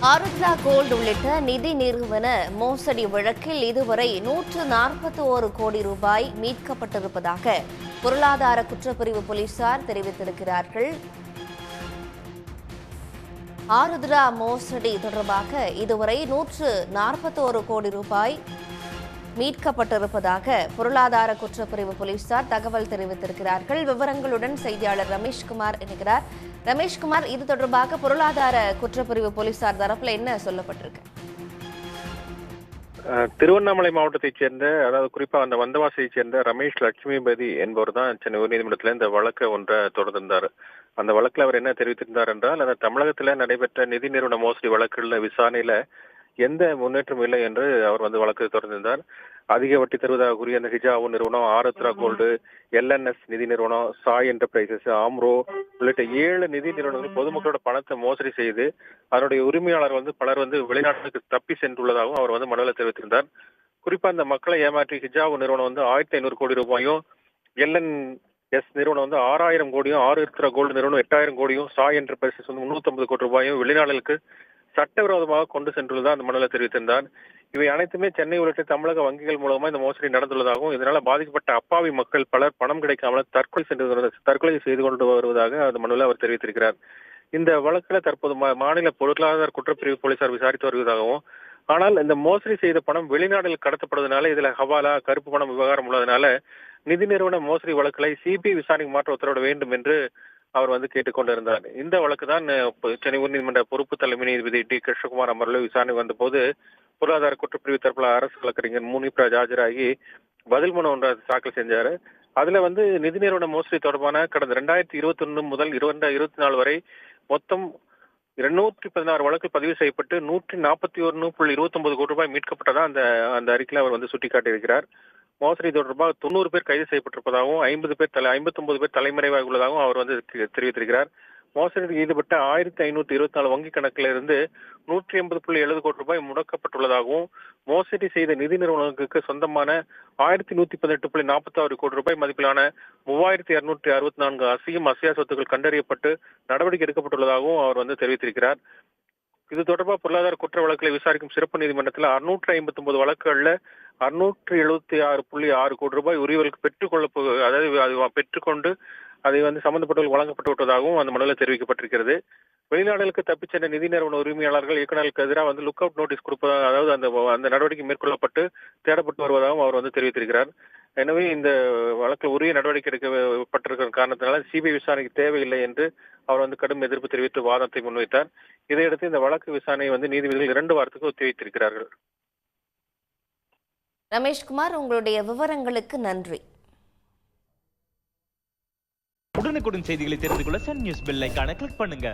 Arudra gold உள்ளிட்ட நிதி நிறுவன மோசடி வழக்கில் இதுவரை 141 கோடி ரூபாய் மீட்கப்பட்டிருப்பதாக பொருளாதார குற்றப்பிரிவு போலீசார் தெரிவித்திருக்கிறார்கள். ஆருத்ரா மோசடி தொடர்பாக இதுவரை 141 கோடி ரூபாய் மீட்கப்பட்டிருப்பதாக பொருளாதார குற்றப்பிரிவு போலீசார் தகவல் தெரிவித்திருக்கிறார்கள். விவரங்களுடன் செய்தியாளர் ரமேஷ்குமார் இணைகிறார். ரமேஷ்குமார், இது தொடர்பாக பொருளாதார குற்றப்பிரிவு போலீசார் தரப்புல என்ன சொல்லப்பட்டிருக்கு? திருவண்ணாமலை மாவட்டத்தைச் சேர்ந்த, அதாவது குறிப்பா அந்த வந்தவாசியைச் சேர்ந்த ரமேஷ் லட்சுமிபதி என்பவர் தான் சென்னை உயர்நீதிமன்றத்தில் இந்த வழக்கை ஒன்றை தொடர்ந்திருந்தார். அந்த வழக்கில் அவர் என்ன தெரிவித்திருந்தார் என்றால், அந்த தமிழகத்தில் நடைபெற்ற நிதி நிறுவன மோசடி வழக்குள்ள விசாரணையில எந்த முன்னேற்றம் இல்லை என்று அவர் வழக்கு தொடர்ந்திருந்தார். அதிக வட்டி தருவதாக கூறிய அந்த ஹிஜாவு நிறுவனம், ஆருத்ரா கோல்டு, LNS நிதி நிறுவனம், சாய் என்டர்பிரைசஸ், ஆம்ரோ உள்ளிட்ட 7 நிதி நிறுவனங்கள் பொதுமக்களோட பணத்தை மோசடி செய்து அதனுடைய உரிமையாளர் பலர் வெளிநாட்டுக்கு தப்பி சென்றுள்ளதாகவும் அவர் மனுவில் தெரிவித்திருந்தார். குறிப்பா அந்த மக்களை ஏமாற்றி ஹிஜாவு நிறுவனம் 1500 கோடி ரூபாயும், LNS நிறுவனம் 6000 கோடியும், ஆருத்ரா கோல்டு நிறுவனம் 8000 கோடியும், சாய் என்டர்பிரைசஸ் 350 கோடி ரூபாயும் வெளிநாடுகளுக்கு சட்டவிரோதமாக கொண்டு சென்றுள்ளதாக அந்த மனுவில் தெரிவித்திருந்தார். இவை அனைத்துமே சென்னை உள்ளிட்ட தமிழக வங்கிகள் மூலமா இந்த மோசடி நடந்துள்ளதாகவும், இதனால பாதிக்கப்பட்ட அப்பாவி மக்கள் பலர் பணம் கிடைக்காமல் தற்கொலை செய்து கொண்டு வருவதாக அந்த மனுவில் அவர் தெரிவித்திருக்கிறார். இந்த வழக்கில் தற்போது மாநில பொருளாதார குற்றப்பிரிவு போலீசார் விசாரித்து வருவதாகவும், ஆனால் இந்த மோசடி செய்த பணம் வெளிநாடுகள் கடத்தப்படுவதனால இதுல ஹவாலா, கருப்பு பணம் விவகாரம் உள்ளதனால நிதி நிறுவன மோசடி வழக்குகளை CBI விசாரணைக்கு மாற்ற உத்தரவிட வேண்டும் என்று அவர் கேட்டுக்கொண்டிருந்தார். இந்த வழக்கு தான் சென்னை உயர்நீதிமன்ற பொறுப்பு தலைமை நீதிபதி D. கிருஷ்ணகுமார் அமர்வில் விசாரணை வந்தபோது பொருளாதார குற்றப்பிரிவு தரப்புல அரசு வழக்கறிஞர் முனிப்ராஜ் ஆஜராகி பதில் மனு ஒன்றை தாக்கல் செஞ்சாரு. அதுல நிதி நிறுவன மோசடி தொடர்பான கடந்த 2021 முதல் 2024 வரை மொத்தம் 216 வழக்கு பதிவு செய்யப்பட்டு 141.29 கோடி ரூபாய் மீட்கப்பட்டதா அந்த அறிக்கையில் அவர் சுட்டிக்காட்டியிருக்கிறார். மோசடி தொடர்பாக 90 பேர் கைது செய்யப்பட்டிருப்பதாகவும் 59 பேர் தலைமறைவாக உள்ளதாகவும் அவர் தெரிவித்திருக்கிறார். மோசடியில் ஈடுபட்ட 1524 வங்கி கணக்கில் இருந்து 180.70 கோடி ரூபாய் முடக்கப்பட்டுள்ளதாகவும், மோசடி செய்த நிதி நிறுவனங்களுக்கு சொந்தமான 1118.46 கோடி ரூபாய் மதிப்பிலான 3264 அசையும் அசையா சொத்துக்கள் கண்டறியப்பட்டு நடவடிக்கை எடுக்கப்பட்டுள்ளதாகவும் அவர் தெரிவித்திருக்கிறார். இது தொடர்பாக பொருளாதார குற்ற வழக்குகளை விசாரிக்கும் சிறப்பு நீதிமன்றத்தில் 659 வழக்குகள்ல 676.6 கோடி ரூபாய் உரிமைகளுக்கு பெற்றுக்கொண்டு அதை சம்பந்தப்பட்டவர்கள் வழங்கப்பட்டு விட்டதாகவும் அந்த மனுவில் தெரிவிக்கப்பட்டிருக்கிறது. வெளிநாடுகளுக்கு தப்பிச் சென்ற நிதி நிறுவன உரிமையாளர்கள் இயக்குநர்களுக்கு எதிராக லுக் அவுட் நோட்டீஸ் கொடுப்பதா, அதாவது அந்த நடவடிக்கை மேற்கொள்ளப்பட்டு தேடப்பட்டு வருவதாகவும் அவர் தெரிவித்திருக்கிறார். எனவே இந்த வழக்கில் உரிய நடவடிக்கை எடுக்கப்பட்டிருக்கிற காரணத்தினால CBI விசாரணைக்கு தேவையில்லை என்று அவர் கடும் எதிர்ப்பு தெரிவித்து வாதத்தை முன்வைத்தார். இதையடுத்து இந்த வழக்கு விசாரணையை நீதிபதிகள் 2 வாரத்துக்கு ஒத்திவைத்திருக்கிறார்கள். ரமேஷ்குமார், உங்களுடைய விவரங்களுக்கு நன்றி. உடனுக்குடன் செய்திகளை தெரிந்து கொள்ள சன் நியூஸ் பெல் ஐகானை கிளிக் பண்ணுங்க.